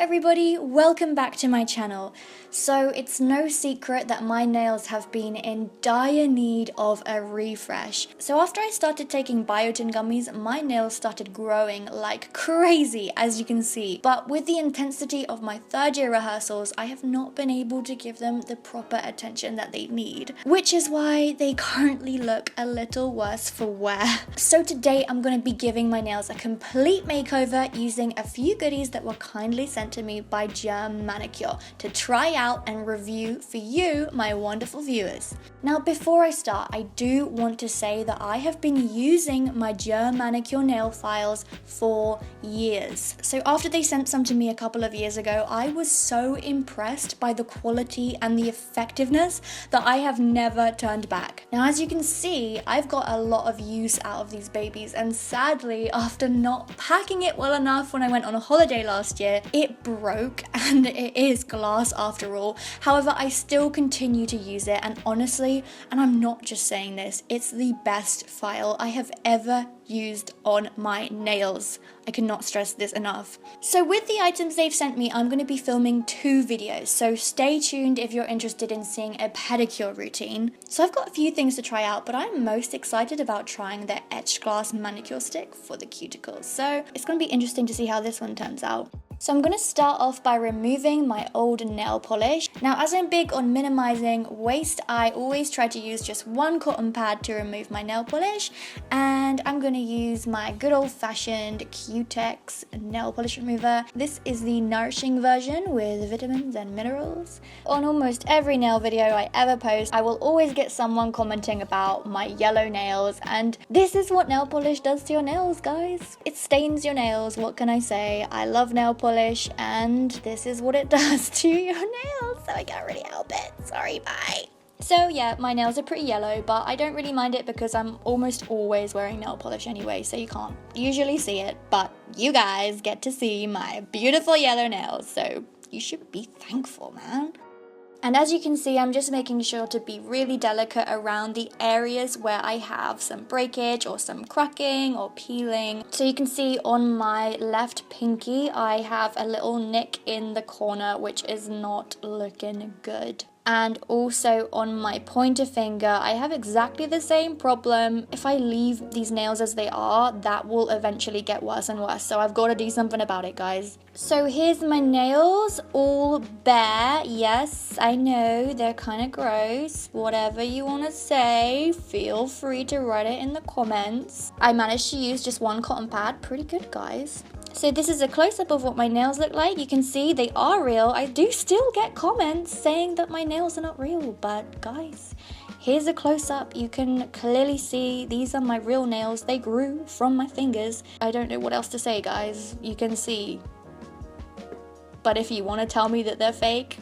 everybody, welcome back to my channel. So it's no secret that my nails have been in dire need of a refresh. So after I started taking biotin gummies, my nails started growing like crazy, as you can see. But with the intensity of my third year rehearsals, I have not been able to give them the proper attention that they need, which is why they currently look a little worse for wear. So today I'm going to be giving my nails a complete makeover using a few goodies that were kindly sent to me by GERmanikure to try out and review for you, my wonderful viewers. Now before I start, I do want to say that I have been using my GERmanikure nail files for years. So after they sent some to me a couple of years ago, I was so impressed by the quality and the effectiveness that I have never turned back. Now as you can see, I've got a lot of use out of these babies, and sadly after not packing it well enough when I went on a holiday last year, it broke, and it is glass after all. However, I still continue to use it, and honestly, and I'm not just saying this, it's the best file I have ever used on my nails. I cannot stress this enough. So with the items they've sent me, I'm going to be filming 2 videos, so stay tuned if you're interested in seeing a pedicure routine. So I've got a few things to try out, but I'm most excited about trying their etched glass manicure stick for the cuticles. So it's going to be interesting to see how this one turns out. So I'm going to start off by removing my old nail polish. Now as I'm big on minimizing waste, I always try to use just one cotton pad to remove my nail polish, and I'm going to use my good old-fashioned Cutex nail polish remover. This is the nourishing version with vitamins and minerals. On almost every nail video I ever post, I will always get someone commenting about my yellow nails, and this is what nail polish does to your nails, guys. It stains your nails, what can I say? I love nail polish, and this is what it does to your nails, so I can't really help it. Sorry, bye. So yeah, my nails are pretty yellow, but I don't really mind it because I'm almost always wearing nail polish anyway, so you can't usually see it, but you guys get to see my beautiful yellow nails, so you should be thankful, man. And as you can see, I'm just making sure to be really delicate around the areas where I have some breakage or some cracking or peeling. So you can see on my left pinky, I have a little nick in the corner, which is not looking good. And also on my pointer finger, I have exactly the same problem. If I leave these nails as they are, that will eventually get worse and worse. So I've got to do something about it, guys. So here's my nails, all bare. Yes, I know, they're kind of gross. Whatever you want to say, feel free to write it in the comments. I managed to use just one cotton pad. Pretty good, guys. So this is a close-up of what my nails look like. You can see they are real. I do still get comments saying that my nails are not real, but guys, here's a close-up. You can clearly see these are my real nails. They grew from my fingers. I don't know what else to say, guys. You can see. But if you want to tell me that they're fake,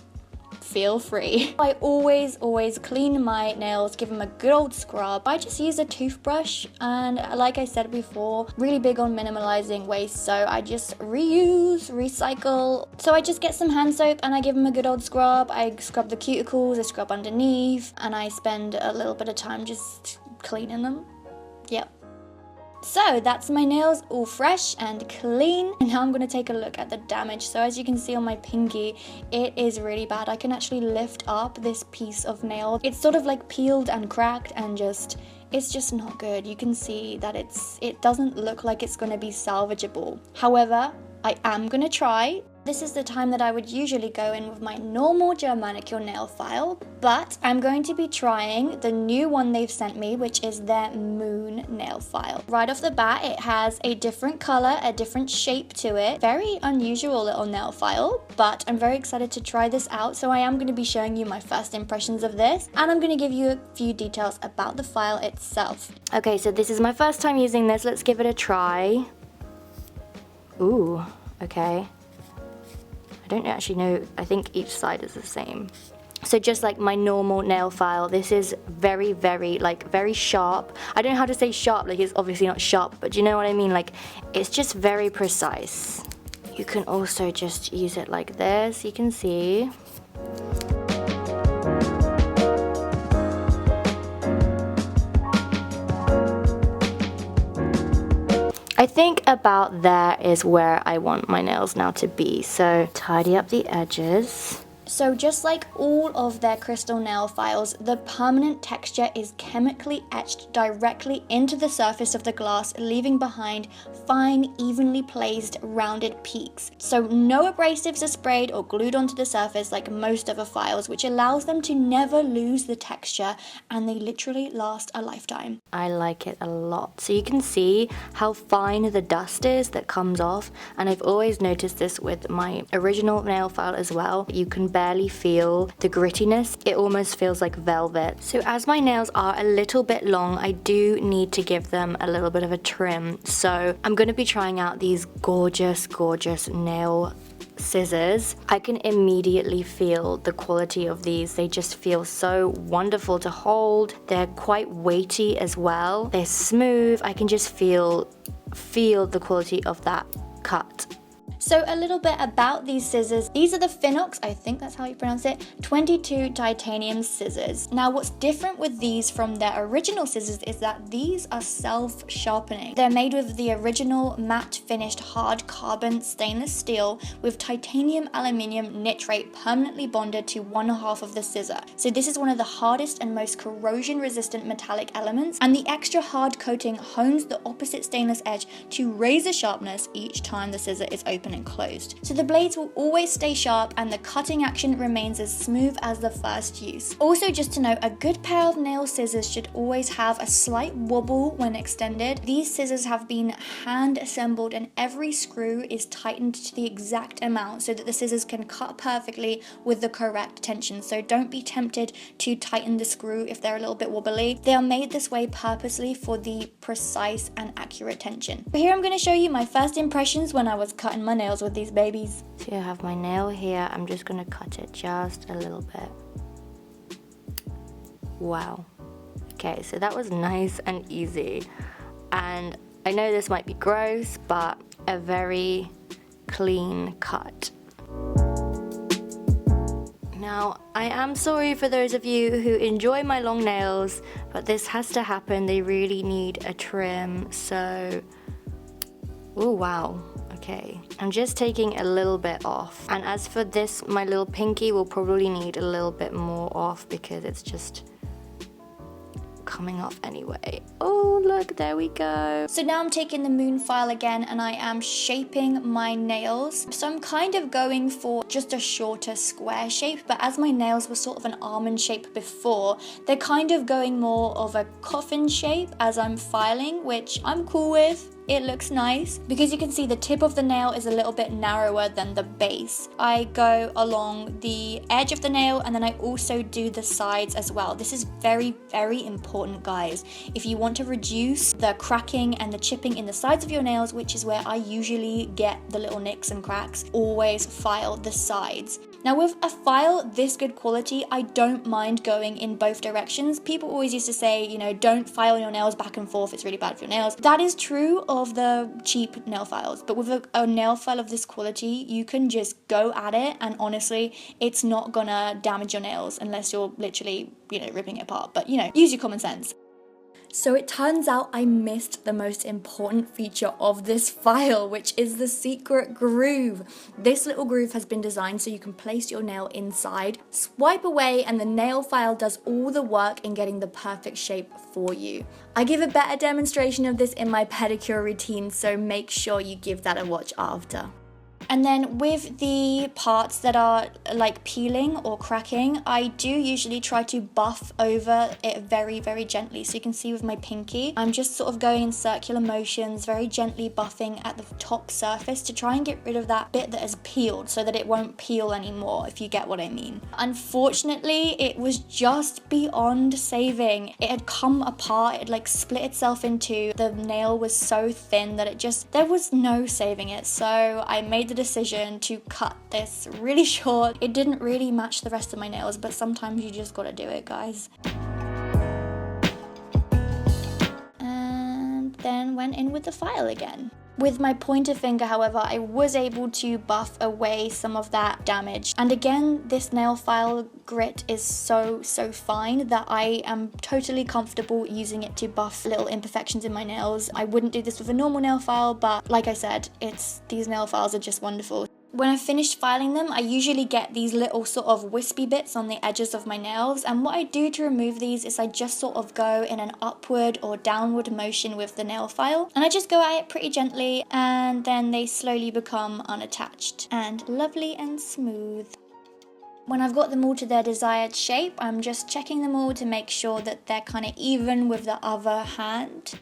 feel free. I always clean my nails, give them a good old scrub. I just use a toothbrush, and like I said before, really big on minimalizing waste, so I just reuse, recycle. So I just get some hand soap and I give them a good old scrub. I scrub the cuticles, I scrub underneath, and I spend a little bit of time just cleaning them. Yep. So that's my nails all fresh and clean. And now I'm going to take a look at the damage. So as you can see on my pinky, it is really bad. I can actually lift up this piece of nail. It's sort of like peeled and cracked, and it's just not good. You can see that it doesn't look like it's going to be salvageable. However, I am going to try. This is the time that I would usually go in with my normal GERmanikure nail file, but I'm going to be trying the new one they've sent me, which is their moon nail file. Right off the bat, it has a different color, a different shape to it. Very unusual little nail file, but I'm very excited to try this out, so I am going to be showing you my first impressions of this, and I'm going to give you a few details about the file itself. Okay, so this is my first time using this. Let's give it a try. Ooh, okay. I don't actually know, I think each side is the same. So just like my normal nail file, this is very sharp. I don't know how to say sharp, like it's obviously not sharp, but do you know what I mean? Like it's just very precise. You can also just use it like this, you can see. I think about there is where I want my nails now to be. So tidy up the edges. So just like all of their crystal nail files, the permanent texture is chemically etched directly into the surface of the glass, leaving behind fine, evenly placed, rounded peaks. So no abrasives are sprayed or glued onto the surface like most other files, which allows them to never lose the texture, and they literally last a lifetime. I like it a lot. So you can see how fine the dust is that comes off, and I've always noticed this with my original nail file as well. You can barely feel the grittiness. It almost feels like velvet. So as my nails are a little bit long, I do need to give them a little bit of a trim. So I'm going to be trying out these gorgeous nail scissors. I can immediately feel the quality of these. They just feel so wonderful to hold. They're quite weighty as well. They're smooth. I can just feel the quality of that cut. So a little bit about these scissors. These are the Finox, I think that's how you pronounce it, 22 titanium scissors. Now what's different with these from their original scissors is that these are self-sharpening. They're made with the original matte finished hard carbon stainless steel with titanium aluminium nitrate permanently bonded to one half of the scissor. So this is one of the hardest and most corrosion resistant metallic elements, and the extra hard coating hones the opposite stainless edge to razor sharpness each time the scissor is open and closed. So the blades will always stay sharp and the cutting action remains as smooth as the first use. Also, just to note, a good pair of nail scissors should always have a slight wobble when extended. These scissors have been hand assembled and every screw is tightened to the exact amount so that the scissors can cut perfectly with the correct tension. So don't be tempted to tighten the screw if they're a little bit wobbly. They are made this way purposely for the precise and accurate tension. But here I'm going to show you my first impressions when I was cutting my nails with these babies. So I have my nail here. I'm just going to cut it just a little bit. Wow. Okay, so that was nice and easy. And I know this might be gross, but a very clean cut. Now, I am sorry for those of you who enjoy my long nails, but this has to happen. They really need a trim, so... Oh, wow. Okay, I'm just taking a little bit off. And as for this, my little pinky will probably need a little bit more off because it's just coming off anyway. Oh, look, there we go. So now I'm taking the moon file again and I am shaping my nails. So I'm kind of going for just a shorter square shape, but as my nails were sort of an almond shape before, they're kind of going more of a coffin shape as I'm filing, which I'm cool with. It looks nice because you can see the tip of the nail is a little bit narrower than the base. I go along the edge of the nail and then I also do the sides as well. This is very, very important, guys. If you want to reduce the cracking and the chipping in the sides of your nails, which is where I usually get the little nicks and cracks, always file the sides. Now with a file this good quality, I don't mind going in both directions. People always used to say, you know, don't file your nails back and forth, it's really bad for your nails. That is true of the cheap nail files, but with a nail file of this quality, you can just go at it and honestly, it's not gonna damage your nails unless you're literally, you know, ripping it apart. But you know, use your common sense. So it turns out I missed the most important feature of this file, which is the secret groove. This little groove has been designed so you can place your nail inside, swipe away, and the nail file does all the work in getting the perfect shape for you. I give a better demonstration of this in my pedicure routine, so make sure you give that a watch after. And then with the parts that are like peeling or cracking, I do usually try to buff over it very, very gently. So you can see with my pinky, I'm just sort of going in circular motions, very gently buffing at the top surface to try and get rid of that bit that has peeled so that it won't peel anymore, if you get what I mean. Unfortunately, it was just beyond saving. It had come apart, it had like split itself in two. The nail was so thin that there was no saving it. So I made the decision to cut this really short. It didn't really match the rest of my nails, but sometimes you just gotta do it, guys. And then went in with the file again. With my pointer finger, however, I was able to buff away some of that damage. And again, this nail file grit is so fine that I am totally comfortable using it to buff little imperfections in my nails. I wouldn't do this with a normal nail file, but like I said, these nail files are just wonderful. When I've finished filing them, I usually get these little sort of wispy bits on the edges of my nails, and what I do to remove these is I just sort of go in an upward or downward motion with the nail file, and I just go at it pretty gently, and then they slowly become unattached and lovely and smooth. When I've got them all to their desired shape, I'm just checking them all to make sure that they're kind of even with the other hand.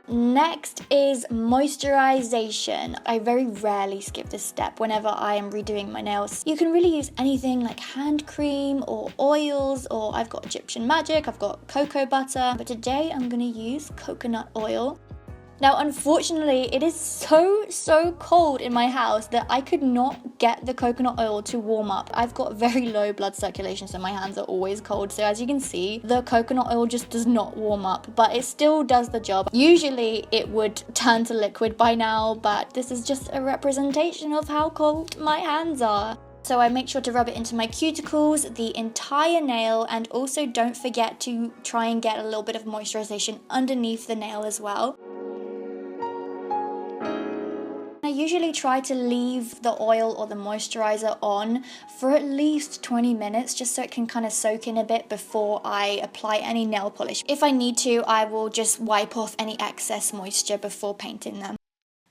Next is moisturization. I very rarely skip this step whenever I am redoing my nails. You can really use anything like hand cream or oils, or I've got Egyptian magic, I've got cocoa butter, but today I'm gonna use coconut oil. Now, unfortunately, it is so cold in my house that I could not get the coconut oil to warm up. I've got very low blood circulation, so my hands are always cold. So as you can see, the coconut oil just does not warm up, but it still does the job. Usually it would turn to liquid by now, but this is just a representation of how cold my hands are. So I make sure to rub it into my cuticles, the entire nail, and also don't forget to try and get a little bit of moisturization underneath the nail as well. I usually try to leave the oil or the moisturizer on for at least 20 minutes just so it can kind of soak in a bit before I apply any nail polish. If I need to, I will just wipe off any excess moisture before painting them.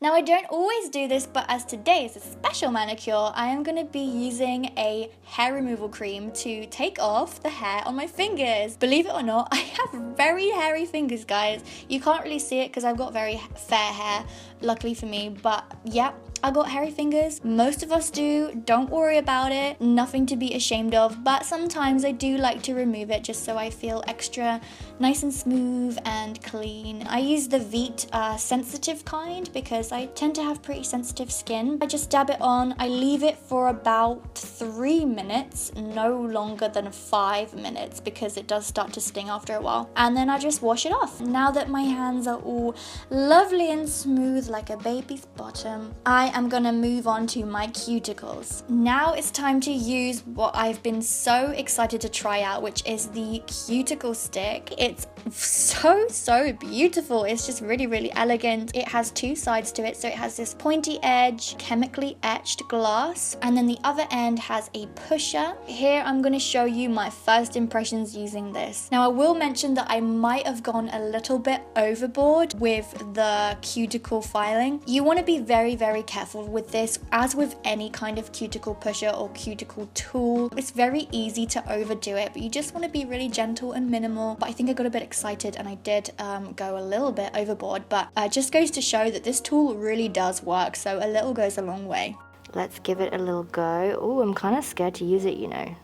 Now, I don't always do this, but as today is a special manicure, I am going to be using a hair removal cream to take off the hair on my fingers. Believe it or not, I have very hairy fingers, guys. You can't really see it because I've got very fair hair, luckily for me, but yeah, I got hairy fingers. Most of us do. Don't worry about it. Nothing to be ashamed of, but sometimes I do like to remove it just so I feel extra nice and smooth and clean. I use the Veet sensitive kind because I tend to have pretty sensitive skin. I just dab it on. I leave it for about 3 minutes, no longer than 5 minutes, because it does start to sting after a while. And then I just wash it off. Now that my hands are all lovely and smooth like a baby's bottom, I am gonna move on to my cuticles. Now it's time to use what I've been so excited to try out, which is the Cuticle Stick. It's so beautiful. It's just really elegant. It has 2 sides to it. So it has this pointy edge, chemically etched glass, and then the other end has a pusher. Here I'm going to show you my first impressions using this. Now I will mention that I might have gone a little bit overboard with the cuticle filing. You want to be very careful with this. As with any kind of cuticle pusher or cuticle tool, it's very easy to overdo it, but you just want to be really gentle and minimal. But I think I got a bit excited and I did go a little bit overboard, but just goes to show that this tool really does work, so a little goes a long way. Let's give it a little go. Oh, I'm kind of scared to use it, you know.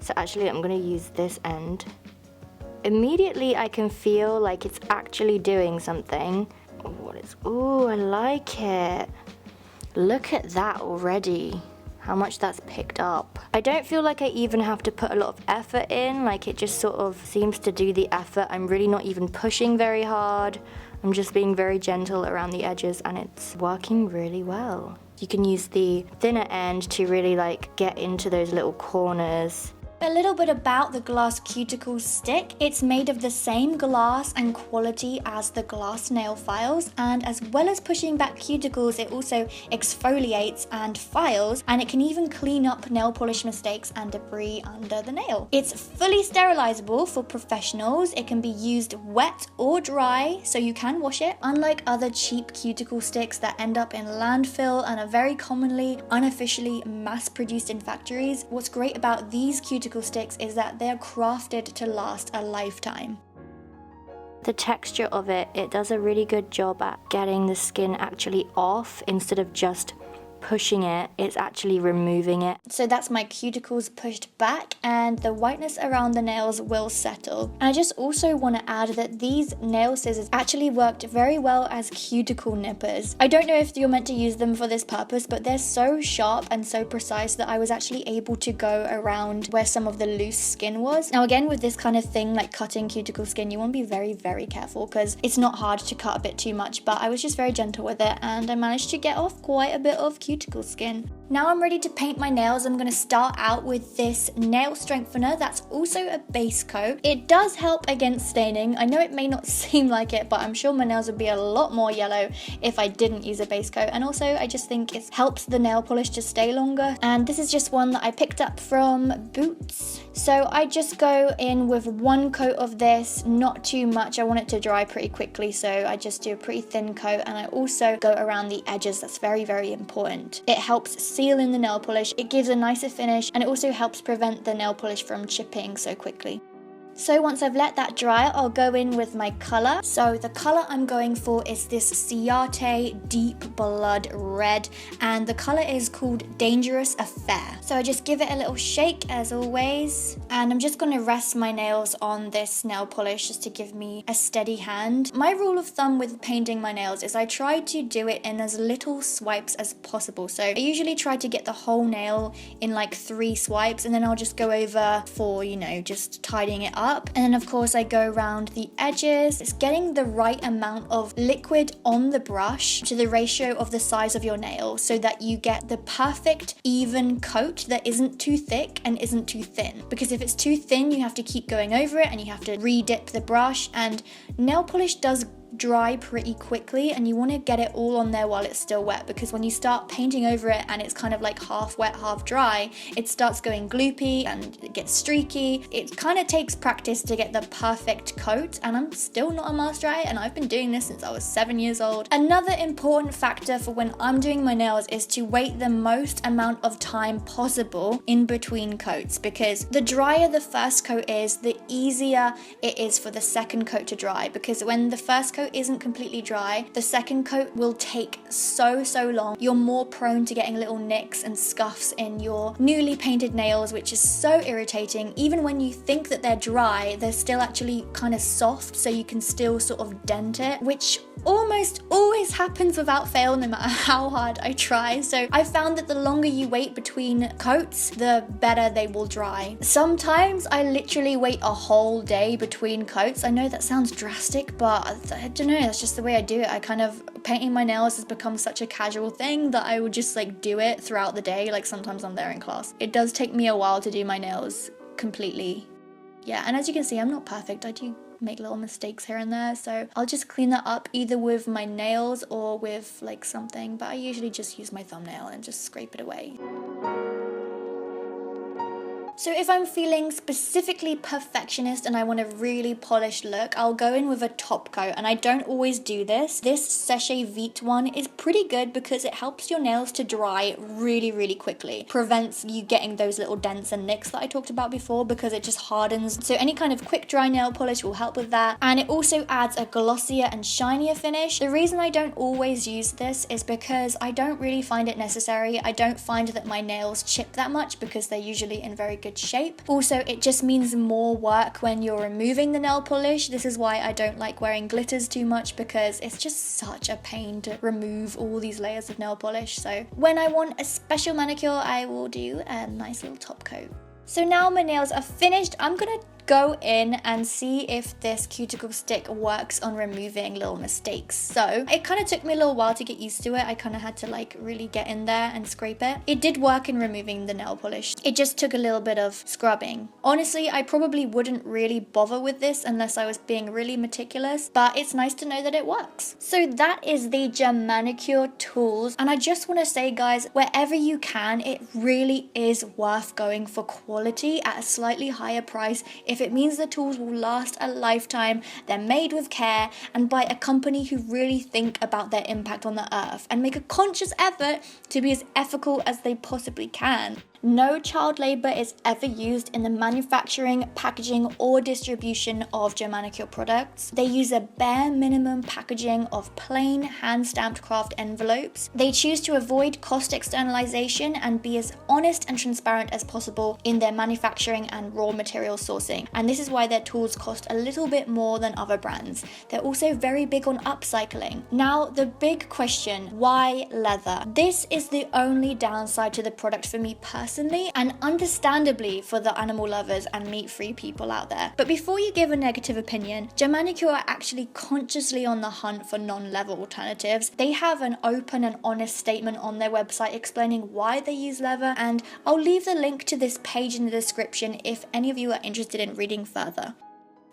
So actually I'm going to use this end. Immediately I can feel like it's actually doing something. Oh, I like it. Look at that already. How much that's picked up. I don't feel like I even have to put a lot of effort in, like it just sort of seems to do the effort. I'm really not even pushing very hard. I'm just being very gentle around the edges and it's working really well. You can use the thinner end to really like get into those little corners. A little bit about the glass cuticle stick. It's made of the same glass and quality as the glass nail files, and as well as pushing back cuticles, it also exfoliates and files, and it can even clean up nail polish mistakes and debris under the nail. It's fully sterilizable for professionals. It can be used wet or dry, so you can wash it. Unlike other cheap cuticle sticks that end up in landfill and are very commonly unofficially mass-produced in factories, what's great about these cuticle sticks is that they're crafted to last a lifetime. The texture of it does a really good job at getting the skin actually off instead of just pushing it, it's actually removing it. So that's my cuticles pushed back, and the whiteness around the nails will settle. And I just also want to add that these nail scissors actually worked very well as cuticle nippers. I don't know if you're meant to use them for this purpose, but they're so sharp and so precise that I was actually able to go around where some of the loose skin was. Now again, with this kind of thing like cutting cuticle skin, you want to be very, very careful because it's not hard to cut a bit too much, but I was just very gentle with it and I managed to get off quite a bit of cuticle skin. Now I'm ready to paint my nails. I'm going to start out with this nail strengthener that's also a base coat. It does help against staining. I know it may not seem like it, but I'm sure my nails would be a lot more yellow if I didn't use a base coat. And also I just think it helps the nail polish to stay longer. And this is just one that I picked up from Boots. So I just go in with one coat of this, not too much. I want it to dry pretty quickly, so I just do a pretty thin coat, and I also go around the edges. That's very, very important. It helps seal in the nail polish, it gives a nicer finish, and it also helps prevent the nail polish from chipping so quickly. So once I've let that dry, I'll go in with my colour. So the colour I'm going for is this Ciate Deep Blood Red, and the colour is called Dangerous Affair. So I just give it a little shake as always, and I'm just going to rest my nails on this nail polish just to give me a steady hand. My rule of thumb with painting my nails is I try to do it in as little swipes as possible. So I usually try to get the whole nail in like 3 swipes, and then I'll just go over for, you know, just tidying it up. And then of course I go around the edges. It's getting the right amount of liquid on the brush to the ratio of the size of your nail so that you get the perfect even coat that isn't too thick and isn't too thin. Because if it's too thin, you have to keep going over it and you have to re-dip the brush, and nail polish does dry pretty quickly, and you want to get it all on there while it's still wet, because when you start painting over it and it's kind of like half wet, half dry, it starts going gloopy and it gets streaky. It kind of takes practice to get the perfect coat, and I'm still not a master at it, and I've been doing this since I was 7 years old. Another important factor for when I'm doing my nails is to wait the most amount of time possible in between coats, because the drier the first coat is, the easier it is for the second coat to dry, because when the first coat isn't completely dry, the second coat will take so long. You're more prone to getting little nicks and scuffs in your newly painted nails, which is so irritating. Even when you think that they're dry, they're still actually kind of soft, so you can still sort of dent it, which almost always happens without fail, no matter how hard I try. So I found that the longer you wait between coats, the better they will dry. Sometimes I literally wait a whole day between coats. I know that sounds drastic, but I don't know, that's just the way I do it. I kind of, painting my nails has become such a casual thing that I would just like do it throughout the day. Like sometimes I'm there in class. It does take me a while to do my nails completely. Yeah, and as you can see, I'm not perfect. I do make little mistakes here and there, so I'll just clean that up either with my nails or with like something, but I usually just use my thumbnail and just scrape it away. So if I'm feeling specifically perfectionist and I want a really polished look, I'll go in with a top coat, and I don't always do this. This Séché Vite one is pretty good because it helps your nails to dry really quickly. Prevents you getting those little dents and nicks that I talked about before, because it just hardens. So any kind of quick dry nail polish will help with that. And it also adds a glossier and shinier finish. The reason I don't always use this is because I don't really find it necessary. I don't find that my nails chip that much because they're usually in very good shape. Also, it just means more work when you're removing the nail polish. This is why I don't like wearing glitters too much, because it's just such a pain to remove all these layers of nail polish. So when I want a special manicure, I will do a nice little top coat. So now my nails are finished, I'm gonna go in and see if this cuticle stick works on removing little mistakes. So it kind of took me a little while to get used to it. I kind of had to like really get in there and scrape it. It did work in removing the nail polish. It just took a little bit of scrubbing. Honestly, I probably wouldn't really bother with this unless I was being really meticulous, but it's nice to know that it works. So that is the GERmanikure tools. And I just want to say, guys, wherever you can, it really is worth going for quality at a slightly higher price if it means the tools will last a lifetime, they're made with care, and by a company who really think about their impact on the earth and make a conscious effort to be as ethical as they possibly can. No child labor is ever used in the manufacturing, packaging, or distribution of GERmanikure products. They use a bare minimum packaging of plain hand-stamped craft envelopes. They choose to avoid cost externalization and be as honest and transparent as possible in their manufacturing and raw material sourcing. And this is why their tools cost a little bit more than other brands. They're also very big on upcycling. Now, the big question, why leather? This is the only downside to the product for me personally, and understandably for the animal lovers and meat-free people out there. But before you give a negative opinion, GERmanikure are actually consciously on the hunt for non-leather alternatives. They have an open and honest statement on their website explaining why they use leather, and I'll leave the link to this page in the description if any of you are interested in reading further.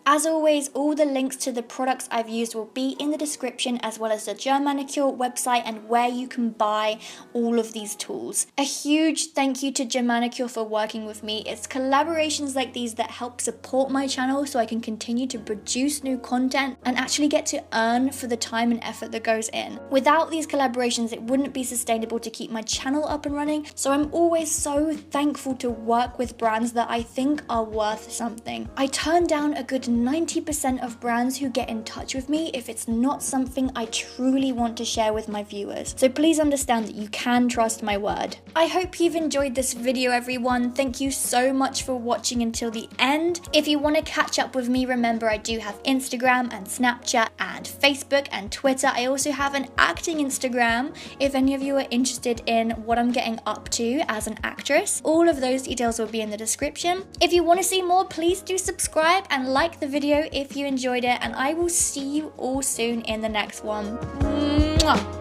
As always, all the links to the products I've used will be in the description, as well as the GERmanikure website and where you can buy all of these tools. A huge thank you to GERmanikure for working with me. It's collaborations like these that help support my channel so I can continue to produce new content and actually get to earn for the time and effort that goes in. Without these collaborations, it wouldn't be sustainable to keep my channel up and running, so I'm always so thankful to work with brands that I think are worth something. I turn down a good 90% of brands who get in touch with me if it's not something I truly want to share with my viewers. So please understand that you can trust my word. I hope you've enjoyed this video, everyone. Thank you so much for watching until the end. If you want to catch up with me, remember I do have Instagram and Snapchat and Facebook and Twitter. I also have an acting Instagram if any of you are interested in what I'm getting up to as an actress. All of those details will be in the description. If you want to see more, please do subscribe and like the video if you enjoyed it, and I will see you all soon in the next one. Mwah!